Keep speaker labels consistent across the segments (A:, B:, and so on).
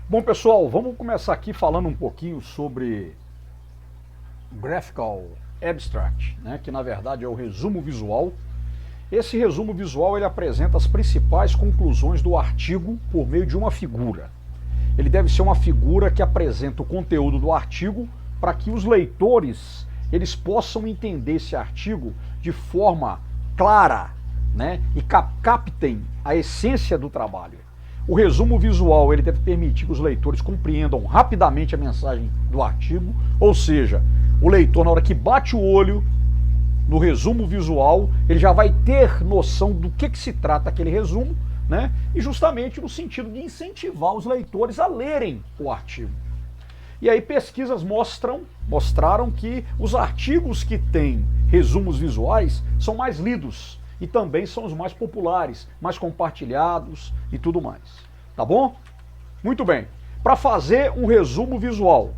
A: Bom, pessoal, vamos começar aqui falando um pouquinho sobre Graphical Abstract, né, que na verdade é o resumo visual. Esse resumo visual ele apresenta as principais conclusões do artigo por meio de uma figura. Ele deve ser uma figura que apresenta o conteúdo do artigo para que os leitores eles possam entender esse artigo de forma clara, né, e captem a essência do trabalho. O resumo visual ele deve permitir que os leitores compreendam rapidamente a mensagem do artigo, ou seja, o leitor na hora que bate o olho no resumo visual, ele já vai ter noção do que se trata aquele resumo, né? E justamente no sentido de incentivar os leitores a lerem o artigo. E aí pesquisas mostraram que os artigos que têm resumos visuais são mais lidos e também são os mais populares, mais compartilhados e tudo mais. Tá bom? Muito bem. Para fazer um resumo visual,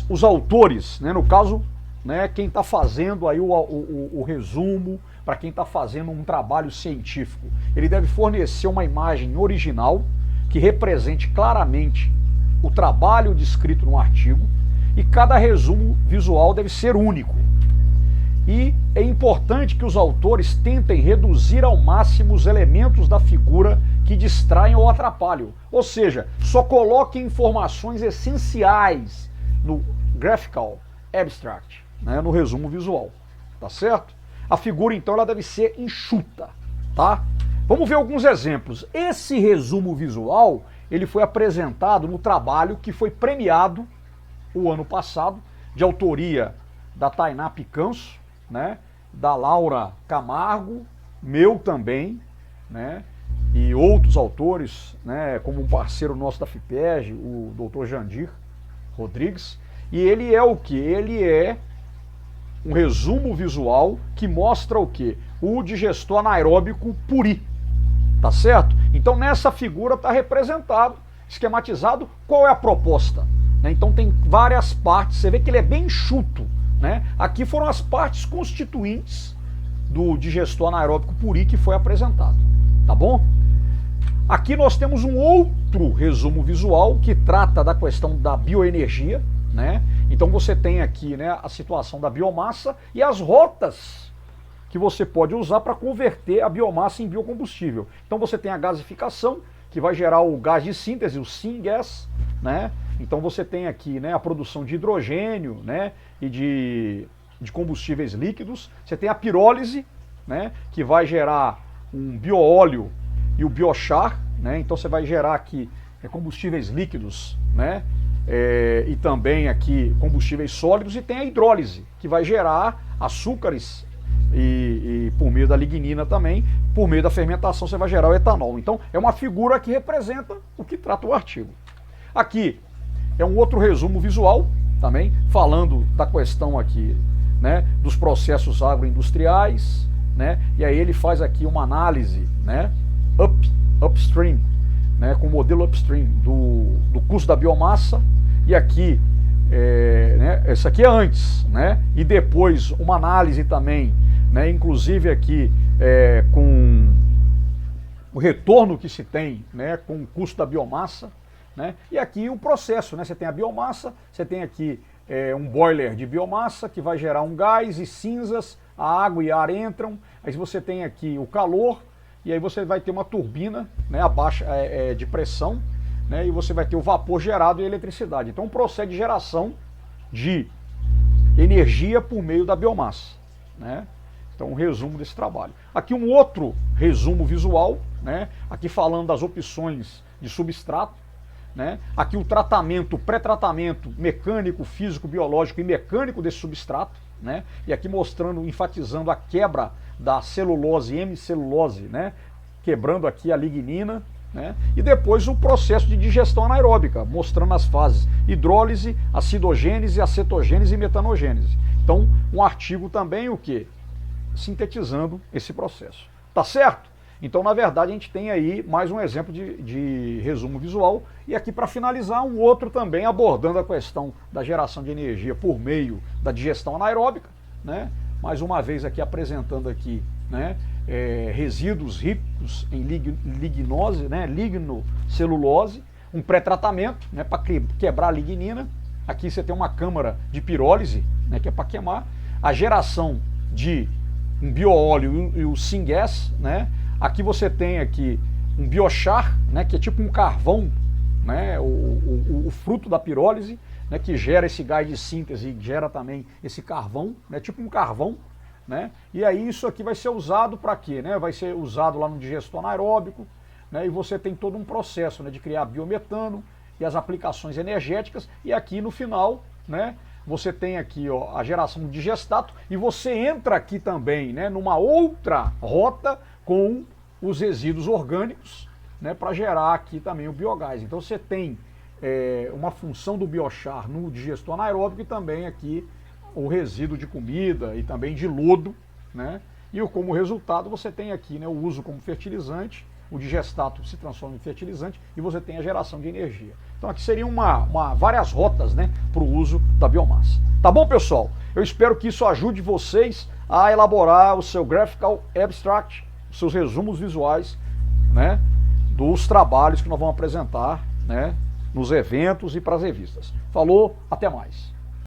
A: os autores, né, no caso, né, quem está fazendo aí o resumo, para quem está fazendo um trabalho científico, ele deve fornecer uma imagem original que represente claramente o trabalho descrito no artigo, e cada resumo visual deve ser único. E é importante que os autores tentem reduzir ao máximo os elementos da figura que distraem ou atrapalham. Ou seja, só coloquem informações essenciais no Graphical Abstract, né, no resumo visual. Tá certo? A figura, então, ela deve ser enxuta. Tá? Vamos ver alguns exemplos. Esse resumo visual ele foi apresentado no trabalho que foi premiado o ano passado, de autoria da Tainá Picanso, né, da Laura Camargo, meu também, né, e outros autores, né, como um parceiro nosso da FIPERJ, o Dr. Jandir Rodrigues, e ele é o que? Ele é um resumo visual que mostra o que? O digestor anaeróbico puri, tá certo? Então nessa figura está representado, esquematizado, qual é a proposta, né? Então tem várias partes, você vê que ele é bem enxuto, né? Aqui foram as partes constituintes do digestor anaeróbico puri que foi apresentado, tá bom? Aqui nós temos um outro resumo visual que trata da questão da bioenergia, né? Então você tem aqui, né, a situação da biomassa e as rotas que você pode usar para converter a biomassa em biocombustível. Então você tem a gasificação, que vai gerar o gás de síntese, o syngas, né? Então você tem aqui, né, a produção de hidrogênio, né, e de combustíveis líquidos. Você tem a pirólise, né, que vai gerar um bioóleo e o biochar, né? Então você vai gerar aqui combustíveis líquidos, né? E também aqui combustíveis sólidos, e tem a hidrólise, que vai gerar açúcares e por meio da lignina também, por meio da fermentação você vai gerar o etanol. Então é uma figura que representa o que trata o artigo. Aqui é um outro resumo visual também, falando da questão aqui, né, dos processos agroindustriais, né, e aí ele faz aqui uma análise, né, upstream, né, com o modelo upstream do custo da biomassa, e aqui, né, esse aqui é antes, né, e depois uma análise também, né, inclusive aqui com o retorno que se tem, né, com o custo da biomassa, né, e aqui o processo, né, você tem a biomassa, você tem aqui um boiler de biomassa que vai gerar um gás e cinzas, a água e ar entram, aí você tem aqui o calor, e aí você vai ter uma turbina, né, de pressão, né, e você vai ter o vapor gerado e a eletricidade. Então procede de geração de energia por meio da biomassa, né? Então um resumo desse trabalho. Aqui um outro resumo visual, né, aqui falando das opções de substrato, né? Aqui o tratamento, pré-tratamento mecânico, físico, biológico e mecânico desse substrato, né? E aqui mostrando, enfatizando a quebra da celulose e hemicelulose, né? Quebrando aqui a lignina, né? E depois o processo de digestão anaeróbica, mostrando as fases hidrólise, acidogênese, acetogênese e metanogênese. Então um artigo também o que? Sintetizando esse processo. Tá certo? Então, na verdade, a gente tem aí mais um exemplo de resumo visual. E aqui, para finalizar, um outro também abordando a questão da geração de energia por meio da digestão anaeróbica, né? Mais uma vez aqui apresentando aqui, né, resíduos ricos em lignose, né, lignocelulose, um pré-tratamento, né, para quebrar a lignina. Aqui você tem uma câmara de pirólise, né, que é para queimar. A geração de um bioóleo e o syngas, né? Aqui você tem aqui um biochar, né, que é tipo um carvão, né, o fruto da pirólise, né, que gera esse gás de síntese e gera também esse carvão, né, tipo um carvão, né? E aí isso aqui vai ser usado para quê? Né? Vai ser usado lá no digestor anaeróbico, né? E você tem todo um processo, né, de criar biometano e as aplicações energéticas, e aqui no final, né, você tem aqui, ó, a geração de digestato, e você entra aqui também, né, numa outra rota com os resíduos orgânicos, né, para gerar aqui também o biogás. Então você tem uma função do biochar no digestor anaeróbico e também aqui o resíduo de comida e também de lodo, né? E como resultado você tem aqui, né, o uso como fertilizante, o digestato se transforma em fertilizante e você tem a geração de energia. Então aqui seriam várias rotas, né, para o uso da biomassa. Tá bom, pessoal? Eu espero que isso ajude vocês a elaborar o seu Graphical Abstract, os seus resumos visuais, né, dos trabalhos que nós vamos apresentar, né, nos eventos e para as revistas. Falou, até mais.